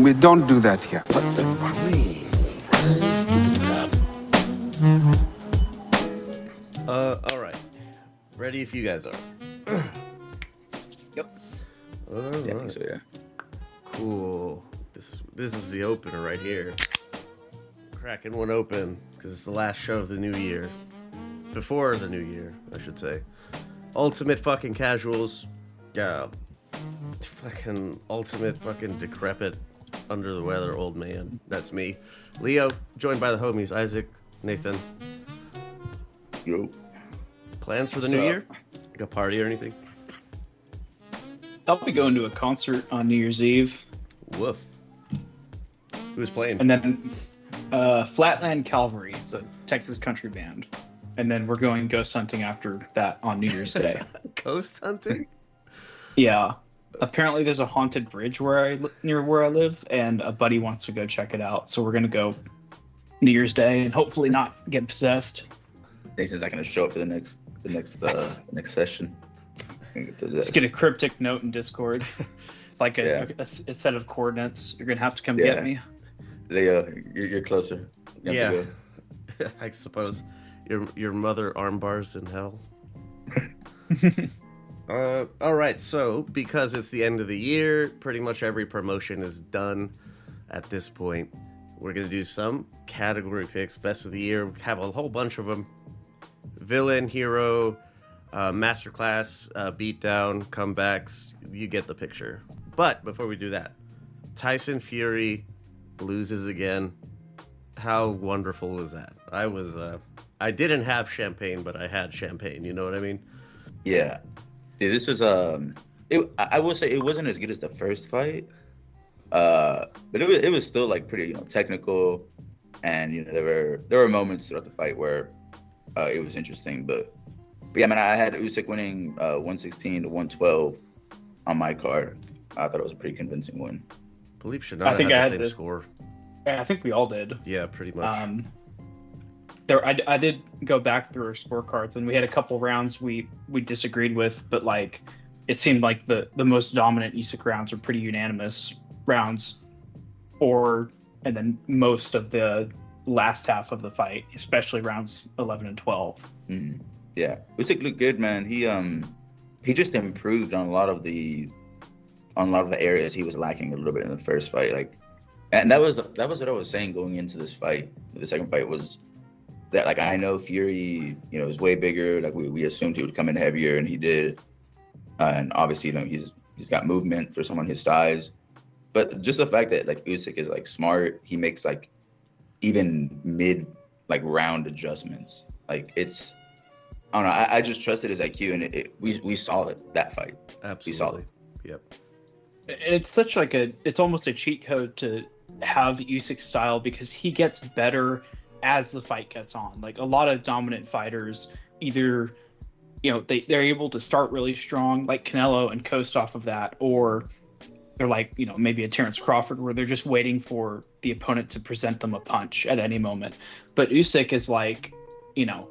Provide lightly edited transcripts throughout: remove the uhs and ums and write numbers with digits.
We don't do that here. But the cream rises to the top. All right. Ready if you guys are. Yep. All right. Yeah, I think so, yeah. Cool. This is the opener right here. Cracking one open because it's the last show of the new year. Before the new year, I should say. Ultimate fucking casuals. Yeah. Fucking ultimate fucking decrepit under the weather old man. That's me. Leo, joined by the homies Isaac, Nathan. Yo. Plans for the new year? Like a party or anything? I'll be going to a concert on New Year's Eve. Woof. Who's playing? And then Flatland Cavalry. It's a Texas country band. And then we're going ghost hunting after that on New Year's Day. Ghost hunting? Yeah. Apparently there's a haunted bridge near where I live, and a buddy wants to go check it out. So we're going to go New Year's Day and hopefully not get possessed. Nathan's not going to show up for the next session. Let's get a cryptic note in Discord. Like a set of coordinates. You're going to have to come get me. Leo, you're closer. You have to Yeah. I suppose. Your mother arm bars in hell. All right, so because it's the end of the year, pretty much every promotion is done at this point. We're going to do some category picks, best of the year. We have a whole bunch of them. Villain, hero, masterclass, beatdown, comebacks. You get the picture. But before we do that, Tyson Fury loses again. How wonderful was that? I didn't have champagne, but I had champagne. You know what I mean? Yeah. Dude, this was I will say it wasn't as good as the first fight, but it was still like pretty technical, and there were moments throughout the fight where it was interesting. But yeah, man, I had Usyk winning 116 to 112 on my card. I thought it was a pretty convincing win. I believe Shannara had the same score. I think we all did. Yeah, pretty much. I did go back through our scorecards, and we had a couple rounds we disagreed with, but like it seemed like the most dominant Usyk rounds were pretty unanimous rounds, and then most of the last half of the fight, especially rounds 11 and 12. Mm-hmm. Yeah, Usyk looked good, man. He just improved on a lot of the areas he was lacking a little bit in the first fight, and that was what I was saying going into this fight. The second fight was that I know Fury, is way bigger. Like we assumed he would come in heavier, and he did. And obviously, he's got movement for someone his size. But just the fact that Usyk is smart, he makes even mid round adjustments. It's I don't know. I just trusted his IQ, and we saw it that fight. Absolutely. We saw it. Yep. And it's such it's almost a cheat code to have Usyk's style, because he gets better as the fight gets on. A lot of dominant fighters either they're able to start really strong like Canelo and coast off of that, or they're maybe a Terrence Crawford where they're just waiting for the opponent to present them a punch at any moment. But Usyk is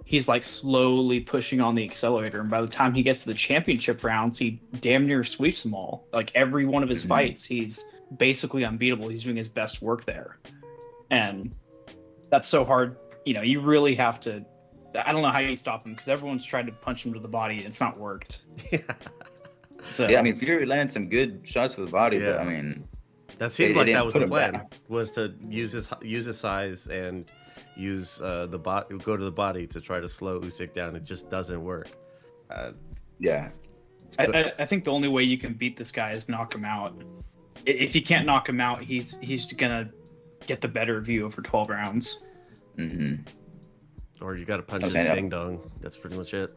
he's slowly pushing on the accelerator, and by the time he gets to the championship rounds, he damn near sweeps them all. Every one of his fights, he's basically unbeatable. He's doing his best work there, and that's so hard. You really have to. I don't know how you stop him, because everyone's tried to punch him to the body and it's not worked. Yeah. So yeah, Fury landed some good shots to the body, Yeah. but that seemed like that was the plan. back. Was to use his size and use go to the body to try to slow Usyk down. It just doesn't work. Yeah. I think the only way you can beat this guy is knock him out. If you can't knock him out, he's gonna get the better of you over 12 rounds. Mm-hmm. Or you got to punch his ding dong. That's pretty much it.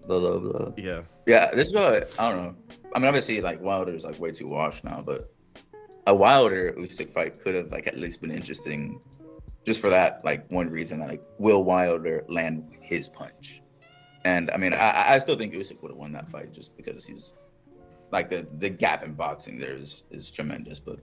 Blah. Yeah. Yeah, this is what I don't know. Obviously, Wilder's way too washed now, but a Wilder Usyk fight could have at least been interesting, just for that one reason. Will Wilder land his punch? And I still think Usyk would have won that fight, just because he's the gap in boxing there is tremendous. But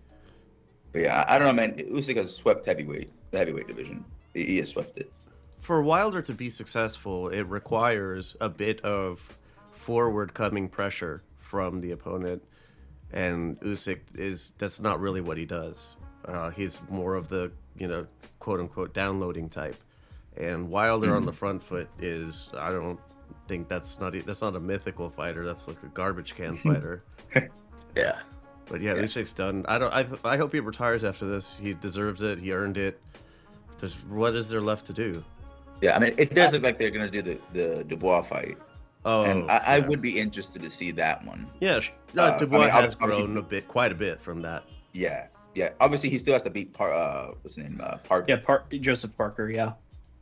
yeah, I don't know, man. Usyk has swept the heavyweight division. He has swept it. For Wilder to be successful, it requires a bit of forward coming pressure from the opponent. and Usyk that's not really what he does. He's more of the, quote unquote downloading type. And Wilder on the front foot is, I don't think that's not a mythical fighter. That's like a garbage can fighter. Yeah. But yeah, Usyk's done. I hope he retires after this. He deserves it. He earned it. What is there left to do? Yeah, I mean, it does look like they're gonna do the Dubois fight. Oh, and I would be interested to see that one. Yeah, Dubois has grown obviously, quite a bit from that. Yeah. Obviously, he still has to beat what's his name? Parker. Yeah, Joseph Parker. Yeah.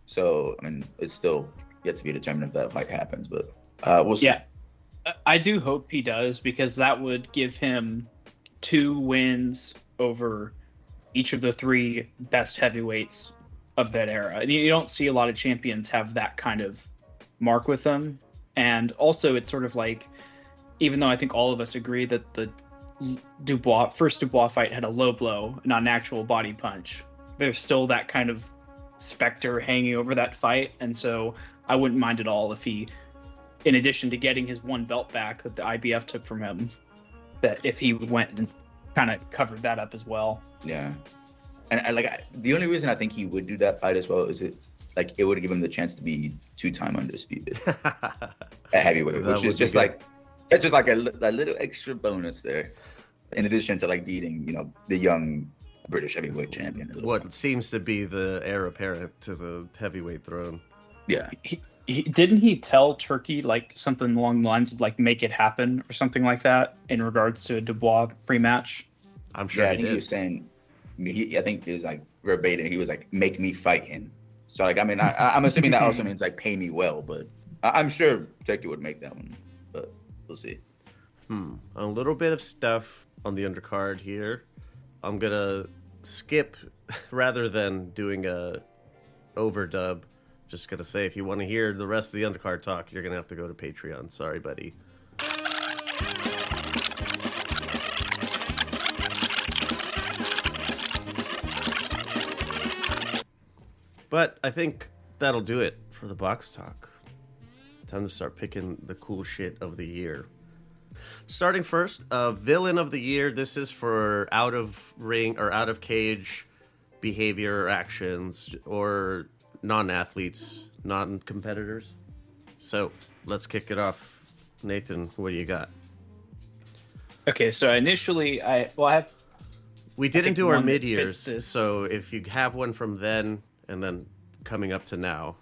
So I mean, it's still yet to be determined if that fight happens, but we'll see. Yeah, I do hope he does, because that would give him 2 wins over each of the 3 best heavyweights of that era. And you don't see a lot of champions have that kind of mark with them. And also, it's sort of like, even though I think all of us agree that the first Dubois fight had a low blow, not an actual body punch, there's still that kind of specter hanging over that fight. And so I wouldn't mind at all if he, in addition to getting his 1 belt back that the IBF took from him, that if he went and kind of covered that up as well. Yeah. And the only reason I think he would do that fight as well is it would give him the chance to be 2-time undisputed at heavyweight, which is just like, that's just like a little extra bonus there, in addition to like beating, the young British heavyweight champion. What seems to be the heir apparent to the heavyweight throne. Yeah. Didn't he tell Turkey like something along the lines of like make it happen or something like that in regards to a Dubois pre-match? I'm sure. Yeah, I think he was saying. I think it was like verbatim. He was like, "Make me fight him." So like, I mean, I'm assuming that also means like pay me well, but I'm sure Turkey would make that one, but we'll see. A little bit of stuff on the undercard here. I'm gonna skip rather than doing a overdub. Just gonna say, if you want to hear the rest of the undercard talk, you're gonna have to go to Patreon. Sorry, buddy. But I think that'll do it for the box talk. Time to start picking the cool shit of the year. Starting first, villain of the year. This is for out of ring or out of cage behavior or actions, or non-athletes, non-competitors. So let's kick it off. Nathan, what do you got? Okay, so initially We didn't do our one that mid-years, fits this. so if you have one from then and then coming up to now,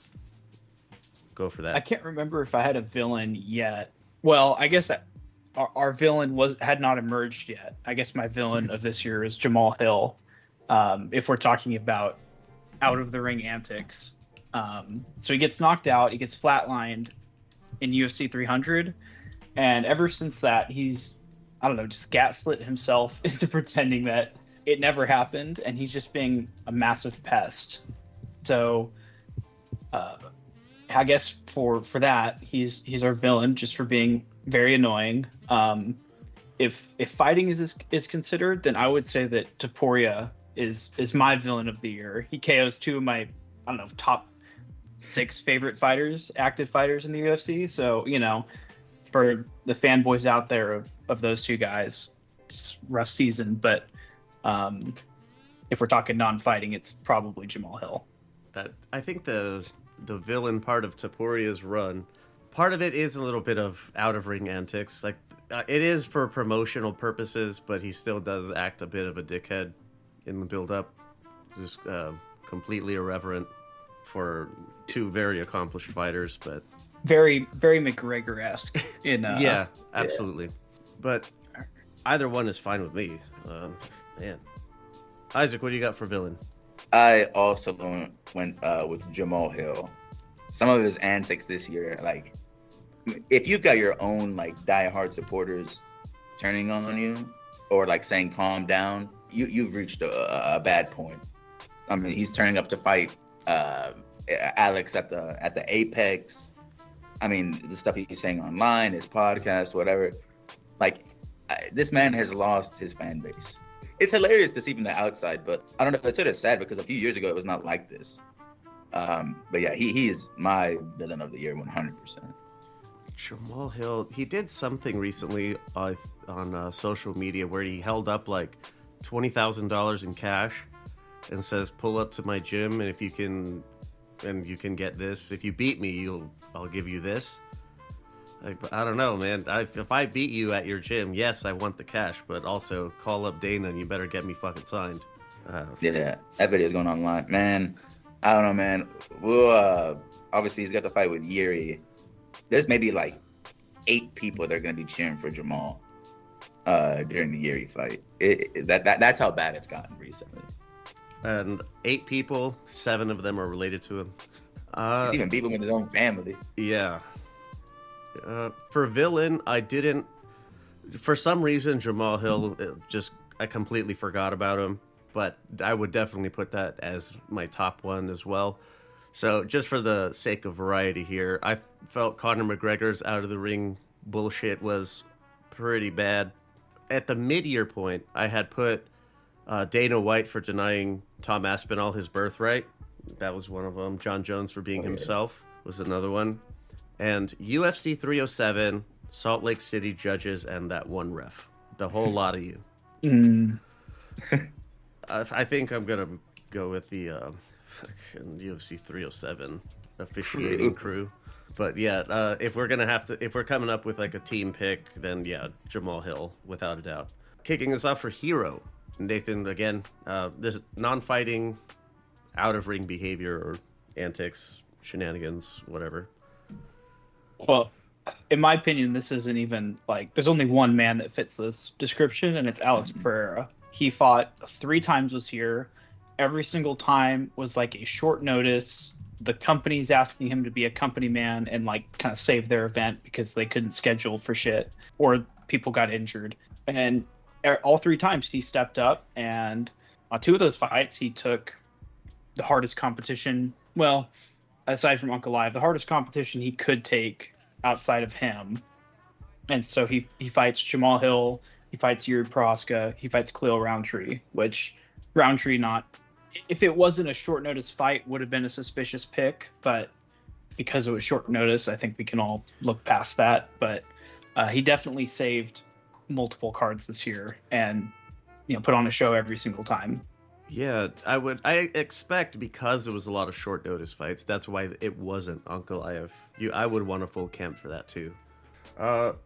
go for that. I can't remember if I had a villain yet. Well, I guess our villain had not emerged yet. I guess my villain of this year is Jamal Hill. If we're talking about out of the ring antics. So he gets knocked out, he gets flatlined in UFC 300, and ever since that he's, I don't know, just gaslit himself into pretending that it never happened, and he's just being a massive pest. So I guess for that he's our villain, just for being very annoying. If fighting is considered, then I would say that Topuria is my villain of the year. He KOs 2 of my, I don't know, top 6 favorite fighters, active fighters in the UFC. So, for the fanboys out there of those 2 guys, it's a rough season. But if we're talking non-fighting, it's probably Jamal Hill. That I think the villain part of Topuria's run, part of it is a little bit of out of ring antics. Like it is for promotional purposes, but he still does act a bit of a dickhead in the build up. Just completely irreverent for 2 very accomplished fighters, but very, very McGregor-esque in yeah, absolutely. But either one is fine with me. Man, Isaac, what do you got for villain? I also went with Jamal Hill. Some of his antics this year, like if you've got your own like diehard supporters turning on you or like saying calm down, you've reached a bad point. I mean, he's turning up to fight Alex at the Apex. I mean, the stuff he's saying online, his podcast, whatever. Like, this man has lost his fan base. It's hilarious to see from the outside, but I don't know. It's sort of sad because a few years ago it was not like this. But yeah, he is my villain of the year, 100%. Jamal Hill, he did something recently on social media where he held up like $20,000 in cash and says, "Pull up to my gym, and if you can get this. If you beat me, I'll give you this." Like, I don't know, man. If I beat you at your gym, yes, I want the cash, but also call up Dana and you better get me fucking signed. Yeah, that video's going online, man. I don't know, man. We'll obviously he's got the fight with Yuri. There's maybe like 8 people that are gonna be cheering for Jamal during the Yuri fight. That's how bad it's gotten recently. And 8 people, 7 of them are related to him. He's even beating with his own family. Yeah. For villain, I didn't. For some reason, Jamal Hill, I completely forgot about him. But I would definitely put that as my top one as well. So just for the sake of variety here, I felt Conor McGregor's out of the ring bullshit was pretty bad. At the mid-year point, I had put Dana White for denying Tom Aspinall his birthright. That was one of them. John Jones for being himself was another one. And UFC 307, Salt Lake City judges, and that one ref. The whole lot of you. I think I'm going to go with the UFC 307 officiating crew. But yeah, if we're coming up with like a team pick, then yeah, Jamal Hill, without a doubt. Kicking us off for Hero. Nathan, again, this non-fighting, out-of-ring behavior or antics, shenanigans, whatever. Well, in my opinion, this isn't even like there's only one man that fits this description, and it's Alex Pereira. He fought 3 times this year. Every single time was like a short notice. The company's asking him to be a company man and like kind of save their event because they couldn't schedule for shit or people got injured. And all 3 times he stepped up, and on 2 of those fights he took the hardest competition. Well, aside from Uncle Live, the hardest competition he could take outside of him. And so he fights Jamal Hill, he fights Yuri Proska, he fights Khalil Roundtree, which Roundtree if it wasn't a short notice fight, would have been a suspicious pick, but because it was short notice, I think we can all look past that. But he definitely saved multiple cards this year and put on a show every single time. Yeah, I expect because it was a lot of short notice fights, that's why it wasn't Uncle Live. I would want a full camp for that too.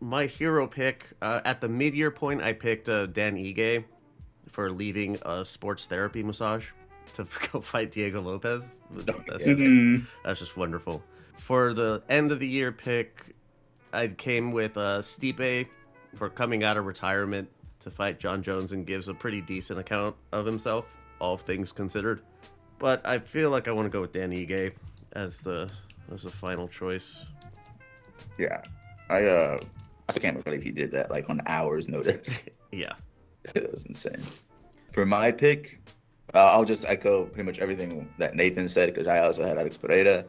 My hero pick, at the mid-year point, I picked Dan Ige for leaving a sports therapy massage to go fight Diego Lopez. That's just wonderful. For the end of the year pick, I came with Stipe for coming out of retirement to fight John Jones and gives a pretty decent account of himself, all things considered. But I feel like I want to go with Dan Ige as the final choice. Yeah, I can't believe he did that like on hours notice. Yeah, it was insane. For my pick, I'll just echo pretty much everything that Nathan said because I also had Alex Pereira.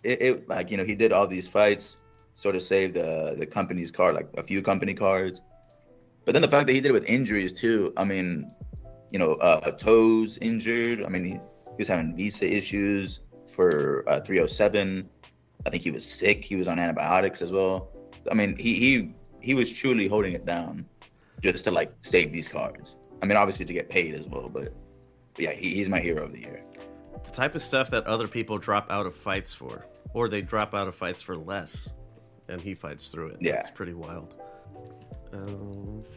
It like he did all these fights, sort of saved the company's card, like a few company cards. But then the fact that he did it with injuries too. I mean, toes injured. I mean, he was having visa issues for 307. I think he was sick. He was on antibiotics as well. I mean, he was truly holding it down just to like save these cards. I mean, obviously to get paid as well, but yeah, he's my hero of the year. The type of stuff that other people drop out of fights for, or they drop out of fights for less, and he fights through it. Yeah, it's pretty wild.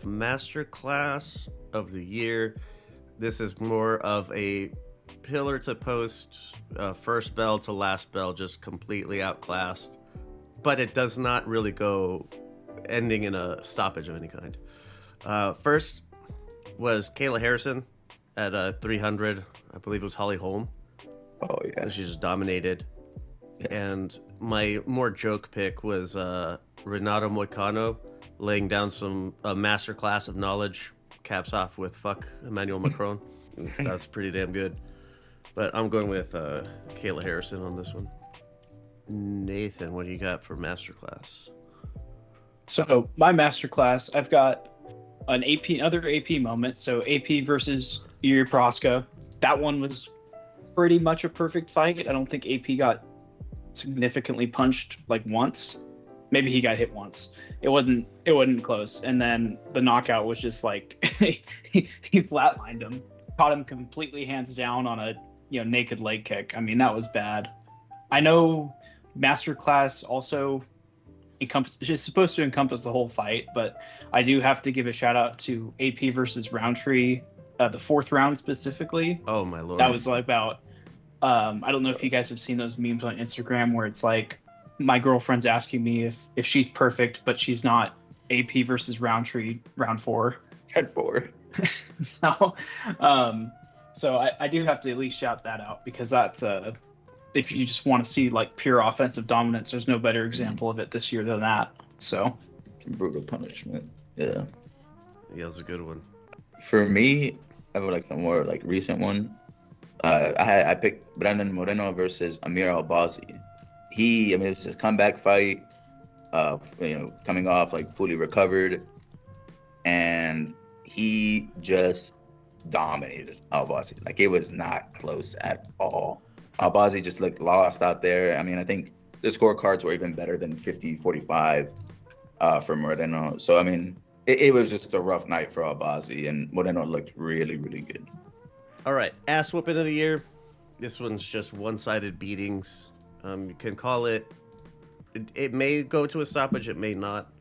Masterclass of the year. This is more of a pillar to post, first bell to last bell, just completely outclassed. But it does not really go ending in a stoppage of any kind. First was Kayla Harrison at 300. I believe it was Holly Holm. Oh, yeah. She just dominated. Yeah. And my more joke pick was Renato Moicano laying down some masterclass of knowledge, caps off with fuck Emmanuel Macron. That's pretty damn good. But I'm going with Kayla Harrison on this one. Nathan, what do you got for masterclass? So my masterclass, I've got another AP moment. So AP versus Yuri Proska. That one was pretty much a perfect fight. I don't think AP got significantly punched like once. Maybe he got hit once. It wasn't close. And then the knockout was just like he flatlined him, caught him completely hands down on a naked leg kick. I mean, that was bad. I know Masterclass also is supposed to encompass the whole fight, but I do have to give a shout out to AP versus Roundtree, the fourth round specifically. Oh my lord. That was about I don't know if you guys have seen those memes on Instagram where it's like my girlfriend's asking me if she's perfect, but she's not. AP versus Roundtree, round 4. Round 4. So I do have to at least shout that out, because that's if you just want to see like pure offensive dominance, there's no better example of it this year than that. So brutal punishment. Yeah. Yeah, was a good one. For me, I have like a more like recent one. I picked Brandon Moreno versus Amir Albazi. It's his comeback fight. Coming off like fully recovered, and he just dominated Albazi. Like, it was not close at all. Albazi just looked lost out there. I mean, I think the scorecards were even better than 50-45 for Moreno. So I mean, it was just a rough night for Albazi, and Moreno looked really, really good. All right, ass whooping of the year. This one's just one-sided beatings. You can call it. It may go to a stoppage. It may not.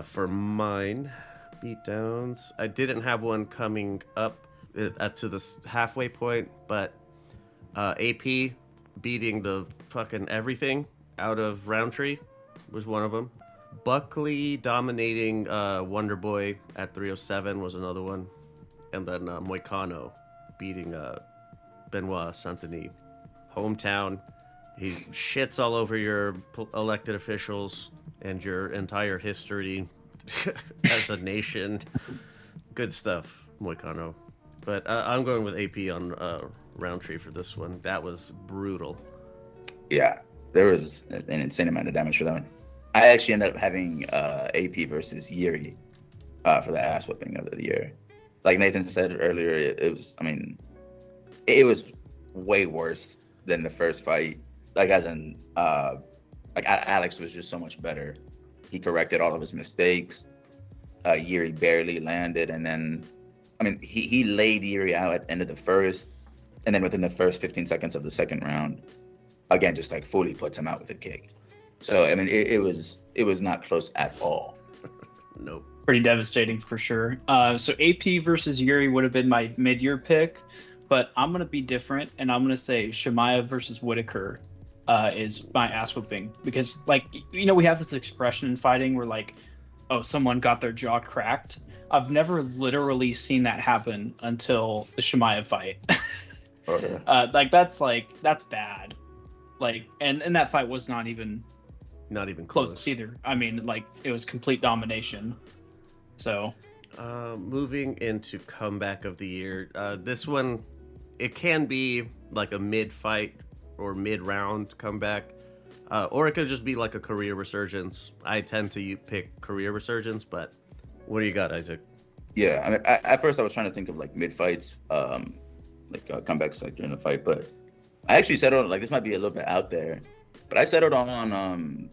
For mine, beatdowns, I didn't have one coming up to the halfway point, but AP beating the fucking everything out of Roundtree was one of them. Buckley dominating Wonder Boy at 307 was another one. And then Moicano beating Benoit Saint-Denis. Hometown. He shits all over your elected officials and your entire history as a nation. Good stuff, Moicano. But I'm going with AP on Roundtree for this one. That was brutal. Yeah, there was an insane amount of damage for that one. I actually ended up having AP versus Yuri for the ass whipping of the year. Like Nathan said earlier, it was way worse than the first fight. Like, as in, Alex was just so much better. He corrected all of his mistakes. Yuri barely landed, and then, he laid Yuri out at the end of the first, and then within the first 15 seconds of the second round, again, just like fully puts him out with a kick. So, it was not close at all. Nope. Pretty devastating for sure. So AP versus Yuri would have been my mid-year pick, but I'm going to be different, and I'm going to say Shemaya versus Whitaker is my ass whooping, because we have this expression in fighting where someone got their jaw cracked. I've never literally seen that happen until the Shemaya fight. Okay. That's bad. And that fight was not even close either. It was complete domination. So moving into comeback of the year, this one, it can be like a mid-fight or mid-round comeback, or it could just be like a career resurgence. I tend to pick career resurgence, but what do you got, Isaac? Yeah, at first I was trying to think of like mid-fights, comebacks during the fight, but I actually settled this might be a little bit out there, but I settled on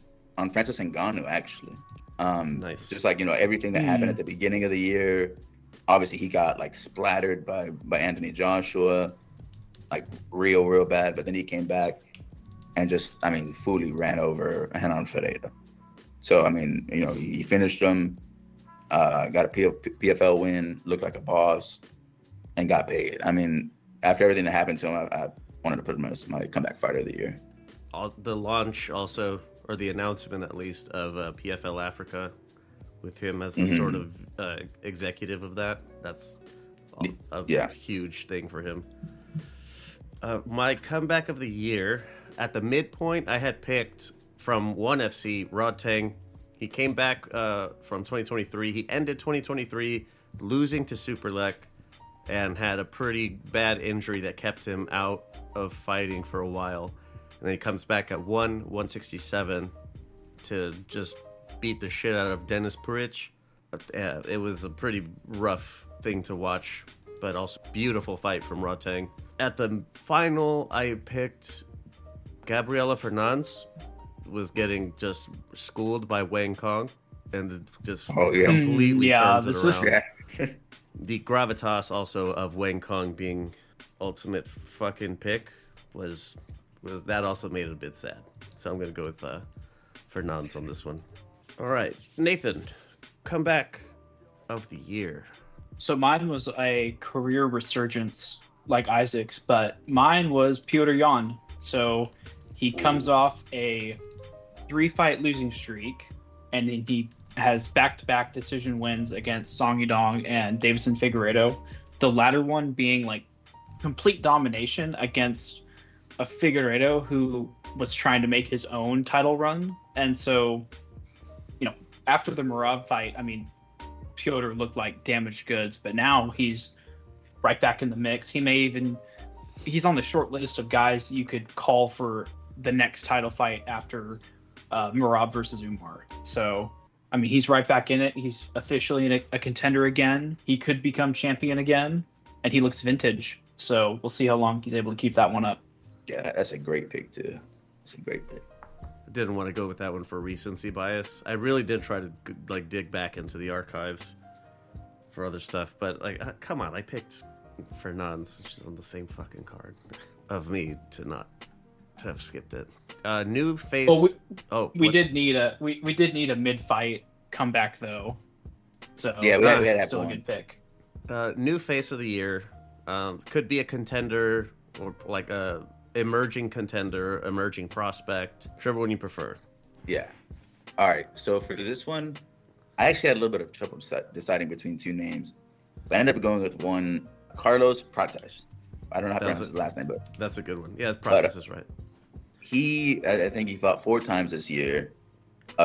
Francis Ngannou actually. Nice. Just everything that happened at the beginning of the year. Obviously, he got splattered by Anthony Joshua, real bad. But then he came back and just, fully ran over Renan Ferreira. So he finished him, got a PFL win, looked like a boss, and got paid. After everything that happened to him, I wanted to put him as my comeback fighter of the year. The launch also, or the announcement at least, of PFL Africa, with him as the sort of executive of that. That's a huge thing for him. My comeback of the year, at the midpoint, I had picked from ONE FC, Rod Tang. He came back from 2023. He ended 2023 losing to Superlek and had a pretty bad injury that kept him out of fighting for a while. And then he comes back at 167 to just beat the shit out of Dennis Puric. It was a pretty rough thing to watch, but also beautiful fight from Rotang. At the final, I picked Gabriela Fernandez was getting just schooled by Wang Kong, and it just Oh, yeah. completely Yeah, turns it this was- around. Yeah. The gravitas also of Wang Kong being ultimate fucking pick was that also made it a bit sad. So I'm gonna go with Fernandez on this one. All right, Nathan, comeback of the year. So mine was a career resurgence like Isaac's, but mine was Petr Yan. So he comes off a 3-fight losing streak, and then he has back-to-back decision wins against Song Yudong and Davison Figueiredo. The latter one being like complete domination against a Figueiredo who was trying to make his own title run. And so, after the Merab fight, I mean, Piotr looked like damaged goods, but now he's right back in the mix. He's on the short list of guys you could call for the next title fight after Merab versus Umar. So, I mean, he's right back in it. He's officially a contender again. He could become champion again, and he looks vintage. So we'll see how long he's able to keep that one up. Yeah, that's a great pick too. That's a great pick. I didn't want to go with that one for recency bias. I really did try to dig back into the archives for other stuff, but come on, I picked Fernandez. She's on the same fucking card of me to have skipped it. New face. Well, we did need a mid-fight comeback though. So yeah, we had that's still a good pick. New face of the year. Could be a contender or like a emerging contender, emerging prospect, whichever one you prefer. Yeah. All right. So for this one, I actually had a little bit of trouble deciding between two names. I ended up going with one, Carlos Prates. I don't know how to pronounce his last name, but that's a good one. Yeah, Prates is right. I think he fought 4 times this year,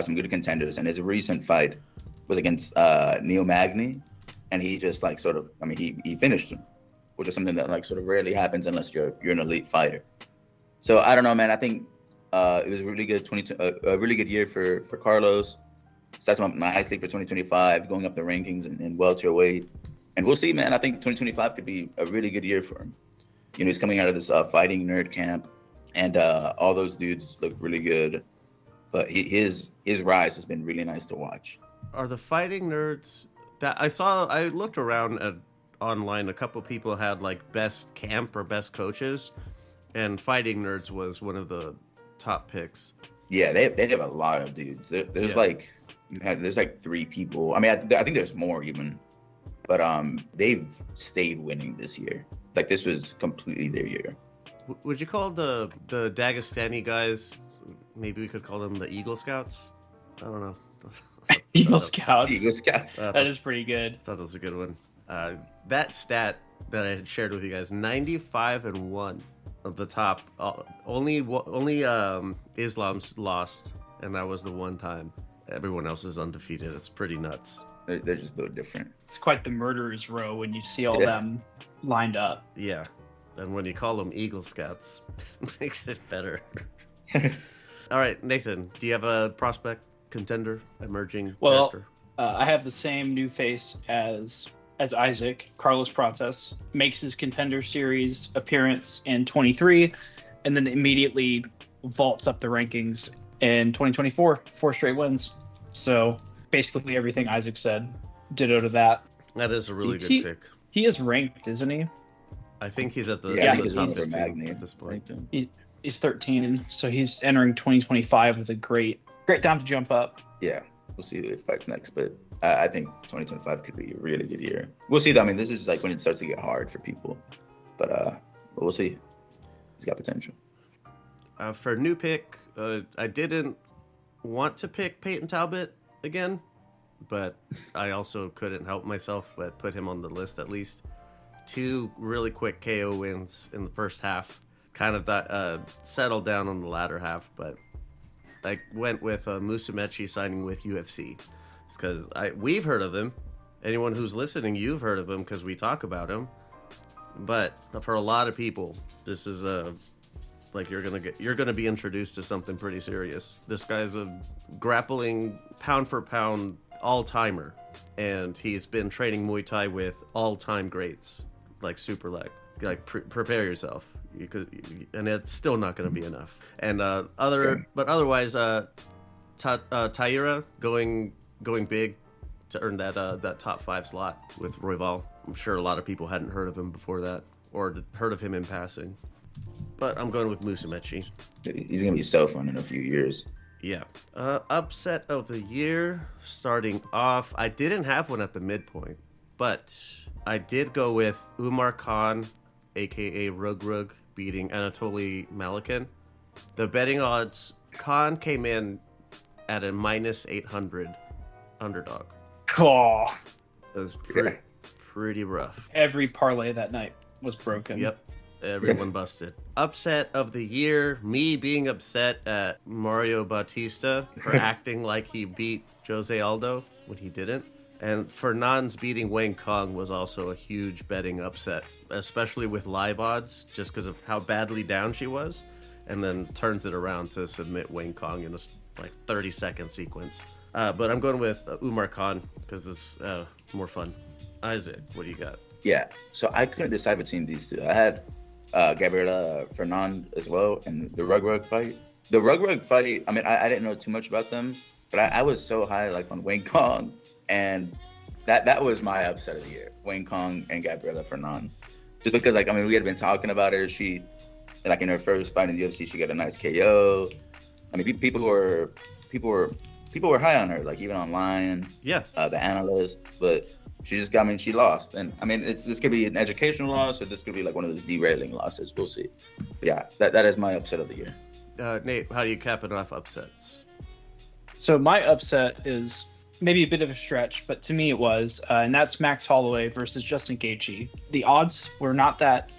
some good contenders, and his recent fight was against Neil Magny, and he just he finished him, which is something that sort of rarely happens unless you're an elite fighter. So I don't know, man. I think it was a really good year for Carlos. Sets him up nicely for 2025, going up the rankings in welterweight. And we'll see, man. I think 2025 could be a really good year for him. He's coming out of this fighting nerd camp, and all those dudes look really good. But his rise has been really nice to watch. Are the fighting nerds that I looked around at online, a couple people had best camp or best coaches, and fighting nerds was one of the top picks. Yeah, they have a lot of dudes. There's 3 people. I mean, I think there's more even, but they've stayed winning this year. This was completely their year. Would you call the Dagestani guys? Maybe we could call them the Eagle Scouts. I don't know. Eagle Scouts. Eagle Scouts. That is pretty good. Thought that was a good one. That stat that I had shared with you guys, 95-1 of the top. Only Islam's lost, and that was the one time. Everyone else is undefeated. It's pretty nuts. They're just built different. It's quite the murderer's row when you see all them lined up. Yeah, and when you call them Eagle Scouts, makes it better. All right, Nathan, do you have a prospect, contender, emerging character? I have the same new face as Isaac. Carlos Prates makes his contender series appearance in 23, and then immediately vaults up the rankings in 2024, 4 straight wins. So basically everything Isaac said, ditto to that. That is a really good pick. He is ranked, isn't he? I think he's at the top 15 at this point. He's 13, so he's entering 2025 with a great time to jump up. Yeah, we'll see who fights next, but I think 2025 could be a really good year. We'll see, though. I mean, this is when it starts to get hard for people, but we'll see. He's got potential. For a new pick, I didn't want to pick Peyton Talbot again, but I also couldn't help myself but put him on the list at least. 2 really quick KO wins in the first half. Kind of settled down on the latter half, but I went with Musumeci signing with UFC. It's because we've heard of him. Anyone who's listening, you've heard of him because we talk about him. But for a lot of people, this is you're gonna be introduced to something pretty serious. This guy's a grappling pound for pound all-timer, and he's been training Muay Thai with all-time greats like Super Leg. Prepare yourself. You could, and it's still not going to be enough. And otherwise, Taira going big to earn that top 5 slot with Royval. I'm sure a lot of people hadn't heard of him before that, or heard of him in passing. But I'm going with Musumeci. He's gonna be so fun in a few years. Yeah. Upset of the year, starting off, I didn't have one at the midpoint, but I did go with Umar Khan, aka Rug, beating Anatoly Malikin. The betting odds, Khan came in at a -800 underdog. Oh, It was pretty rough. every parlay that night was broken. Yep. Everyone busted. Upset of the year, me being upset at Mario Bautista for acting like he beat Jose Aldo when he didn't. And Fernand's beating Wang Kong was also a huge betting upset, especially with live odds, just because of how badly down she was, and then turns it around to submit Wang Kong in a 30-second sequence. But I'm going with Umar Khan because it's more fun. Isaac, what do you got? Yeah, so I couldn't decide between these two. I had Gabriela Fernand as well in the Rug fight. The Rug fight, I mean, I didn't know too much about them, but I was so high like on Wang Kong, and that was my upset of the year, Wang Kong and Gabriela Fernand. Just because, like, I mean, we had been talking about her. She, like, in her first fight in the UFC, she got a nice KO. I mean, people were high on her, like, even online. Yeah. The analyst, but she just got, I mean, she lost. And I mean, this could be an educational loss, or this could be like one of those derailing losses. We'll see. But yeah, that is my upset of the year. Nate, how do you cap it off upsets? So my upset is maybe a bit of a stretch, but to me it was, and that's Max Holloway versus Justin Gaethje. The odds were not that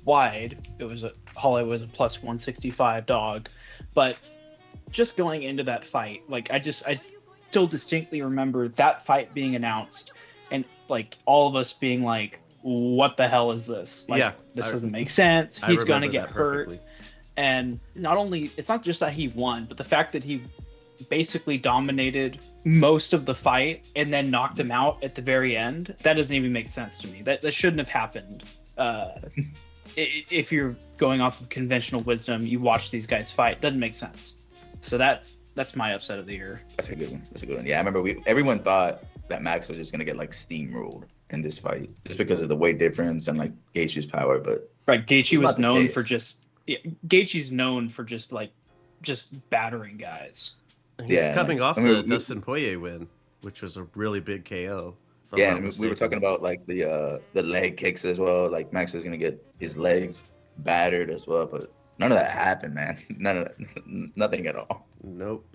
wide. Holloway was a plus 165 dog, but just going into that fight, like I still distinctly remember that fight being announced, and like all of us being like, "What the hell is this? Like, this doesn't make sense. He's gonna get hurt." And not only, it's not just that he won, but the fact that he basically dominated most of the fight and then knocked him out at the very end, that doesn't even make sense to me. That shouldn't have happened. If you're going off of conventional wisdom, you watch these guys fight, doesn't make sense. So that's my upset of the year. That's a good one. Yeah, I remember everyone thought that Max was just gonna get like steamrolled in this fight just because of the weight difference and like Gaethje's power, but right, Gaethje was known for Gaethje's known for just battering guys. He's coming off the Dustin Poirier win, which was a really big KO. Yeah, and we were talking about like the leg kicks as well. Like Max was gonna get his legs battered as well, but none of that happened, man. Nothing at all. Nope.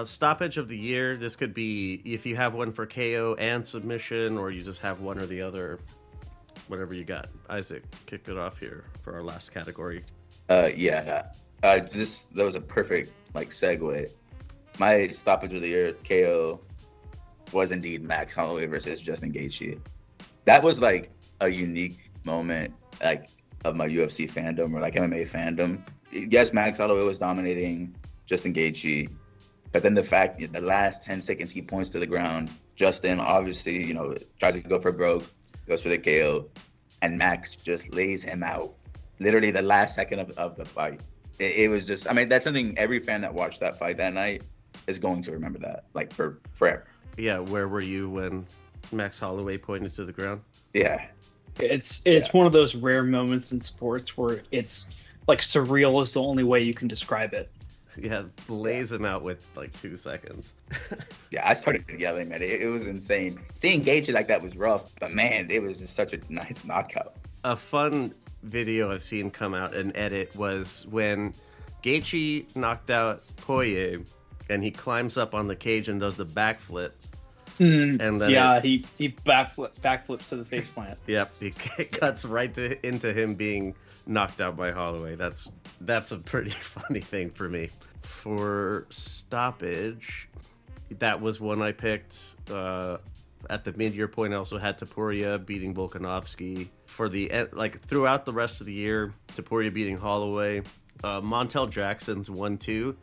Stoppage of the year. This could be if you have one for KO and submission, or you just have one or the other. Whatever you got. Isaac, kick it off here for our last category. Yeah. That was a perfect like segue. My stoppage of the year KO was indeed Max Holloway versus Justin Gaethje. That was like a unique moment, like of my UFC fandom or like MMA fandom. Yes, Max Holloway was dominating Justin Gaethje, but then the fact the last 10 seconds he points to the ground, Justin obviously, tries to go for broke, goes for the KO, and Max just lays him out. Literally the last second of the fight. It was just, I mean, that's something every fan that watched that fight that night is going to remember that, like for forever. Yeah, where were you when Max Holloway pointed to the ground? Yeah. It's one of those rare moments in sports where it's like surreal is the only way you can describe it. Yeah, lays him out with like 2 seconds. Yeah, I started yelling, man. It was insane. Seeing Gaethje like that was rough, but man, it was just such a nice knockout. A fun video I've seen come out and edit was when Gaethje knocked out Poirier and he climbs up on the cage and does the backflip. And then he backflips to the face plant. Yep, it cuts right into him being knocked out by Holloway. That's a pretty funny thing for me. For stoppage, that was one I picked. At the mid-year point, I also had Topuria beating Volkanovski. For the throughout the rest of the year, Topuria beating Holloway. Montel Jackson's 1-2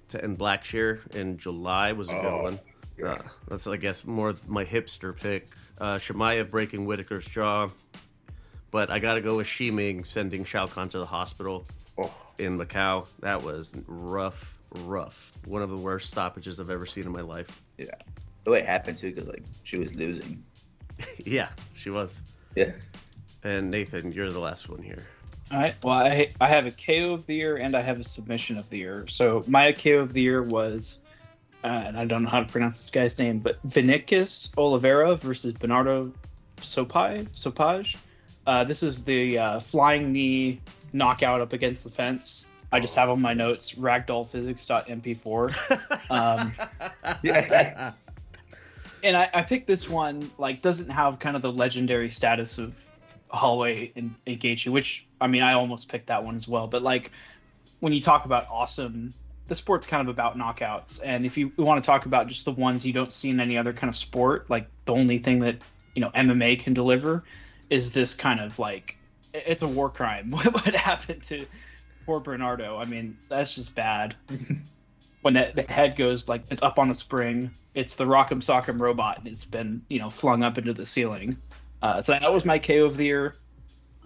to end Blackshear in July was a good one. Yeah. That's, I guess, more my hipster pick. Chimaev breaking Whitaker's jaw. but I gotta go with Shiming sending Shao Kahn to the hospital Oh, in Macau. That was rough. One of the worst stoppages I've ever seen in my life. yeah. The way it happened too, because like she was losing. Yeah, she was. Yeah. And Nathan, you're the last one here. All right. Well, I have a KO of the year and I have a submission of the year. So my KO of the year was, and I don't know how to pronounce this guy's name, but Vinicius Oliveira versus Bernardo Sopage. This is the flying knee knockout up against the fence. I just have on my notes ragdollphysics.mp4. Yeah. And I picked this one, like, doesn't have kind of the legendary status of Holloway and Gaethje, which, I mean, I almost picked that one as well. But, like, when you talk about awesome, the sport's kind of about knockouts. And if you want to talk about just the ones you don't see in any other kind of sport, like, the only thing that, you know, MMA can deliver is this kind of, like, it's a war crime. What happened to poor Bernardo? I mean, that's just bad. When the head goes, like, it's up on a spring, it's the Rock'em Sock'em robot, and it's been, you know, flung up into the ceiling. So that was my KO of the year.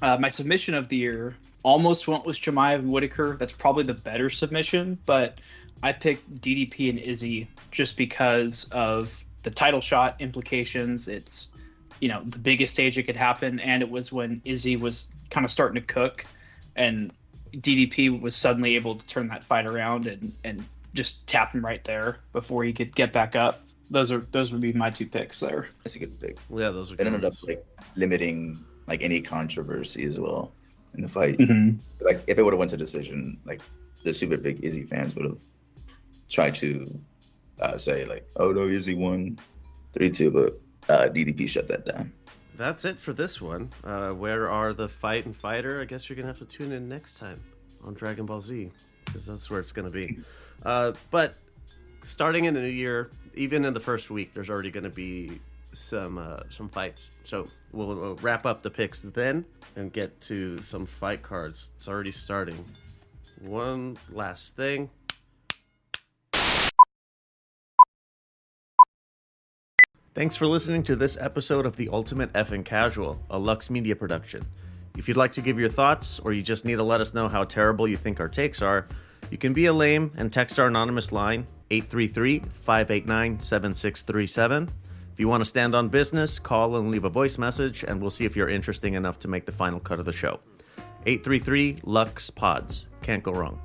My submission of the year almost went with Chimaev and Whitaker. That's probably the better submission, but I picked DDP and Izzy just because of the title shot implications. It's, you know, the biggest stage it could happen, and it was when Izzy was kind of starting to cook, and DDP was suddenly able to turn that fight around and just tap him right there before he could get back up. Those would be my two picks there. That's a good pick. Yeah, those are It good ended up ones. like limiting like any controversy as well in the fight. Mm-hmm. Like if it would have went to decision, like the super big Izzy fans would have tried to say like, oh no, Izzy won 3-2, but DDP shut that down. That's it for this one. Where are the fight and fighter? I guess you're gonna have to tune in next time on Dragon Ball Z, because that's where it's gonna be. But starting in the new year, even in the first week, there's already gonna be some fights. So we'll wrap up the picks then and get to some fight cards. It's already starting. One last thing. Thanks for listening to this episode of The Ultimate Effing Casual, a Lux Media production. If you'd like to give your thoughts, or you just need to let us know how terrible you think our takes are, you can be a lame and text our anonymous line, 833-589-7637. If you want to stand on business, call and leave a voice message, and we'll see if you're interesting enough to make the final cut of the show. 833-LUX-PODS. Can't go wrong.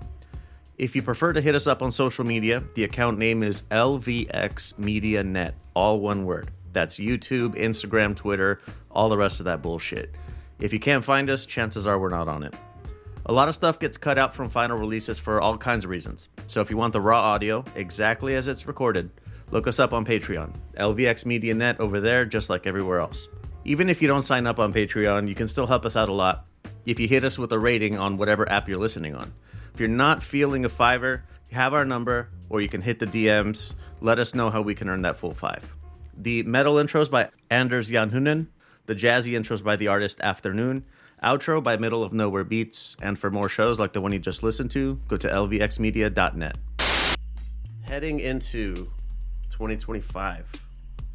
If you prefer to hit us up on social media, the account name is LVXMediaNet, all one word. That's YouTube, Instagram, Twitter, all the rest of that bullshit. If you can't find us, chances are we're not on it. A lot of stuff gets cut out from final releases for all kinds of reasons. So if you want the raw audio, exactly as it's recorded, look us up on Patreon. LVXMediaNet over there, just like everywhere else. Even if you don't sign up on Patreon, you can still help us out a lot if you hit us with a rating on whatever app you're listening on. If you're not feeling a $5, you have our number, or you can hit the DMs. Let us know how we can earn that full $5. The metal intros by Anders Janhunen, the jazzy intros by the artist Afternoon, outro by Middle of Nowhere Beats, and for more shows like the one you just listened to, go to lvxmedia.net. Heading into 2025,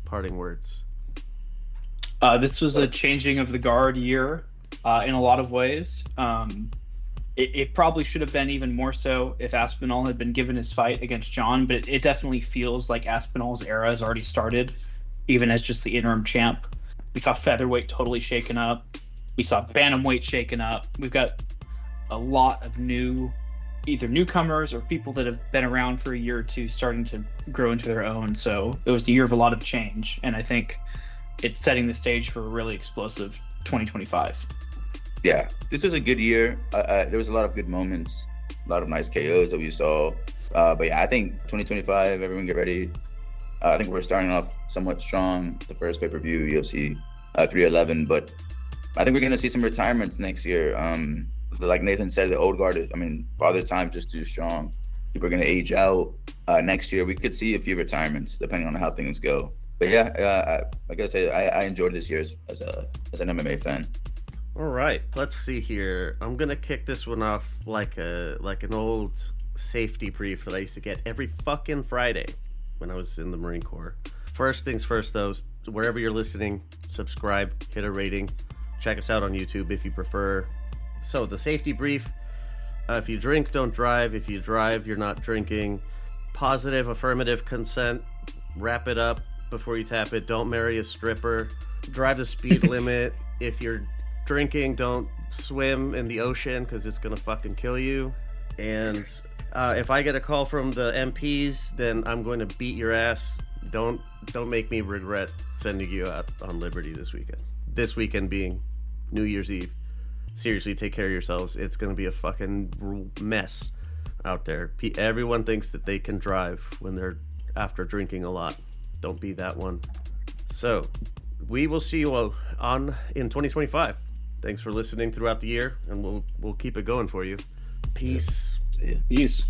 parting words. This was a changing of the guard year in a lot of ways. It probably should have been even more so if Aspinall had been given his fight against John, but it definitely feels like Aspinall's era has already started, even as just the interim champ. We saw featherweight totally shaken up. We saw bantamweight shaken up. We've got a lot of either newcomers or people that have been around for a year or two starting to grow into their own. So it was a year of a lot of change, and I think it's setting the stage for a really explosive 2025. Yeah, this was a good year. There was a lot of good moments, a lot of nice KOs that we saw. But yeah, I think 2025, everyone get ready. I think we're starting off somewhat strong. The first pay-per-view, UFC 311, but I think we're going to see some retirements next year. Like Nathan said, the old guard, Father Time's just too strong. People are going to age out. Next year, we could see a few retirements, depending on how things go. But yeah, like I said, I enjoyed this year as an MMA fan. All right, let's see here. I'm gonna kick this one off like an old safety brief that I used to get every fucking Friday when I was in the Marine Corps. First things first, though, wherever you're listening, subscribe, hit a rating, check us out on YouTube if you prefer. So the safety brief: if you drink, don't drive. If you drive, you're not drinking. Positive affirmative consent. Wrap it up before you tap it. Don't marry a stripper. Drive the speed limit. If you're drinking, don't swim in the ocean because it's gonna fucking kill you. And if I get a call from the MPs, then I'm going to beat your ass. Don't make me regret sending you out on liberty this weekend. This weekend being New Year's Eve. Seriously, take care of yourselves. It's gonna be a fucking mess out there. Everyone thinks that they can drive when they're after drinking a lot. Don't be that one. So we will see you all in 2025. Thanks for listening throughout the year, and we'll keep it going for you. Peace. Yeah. Peace.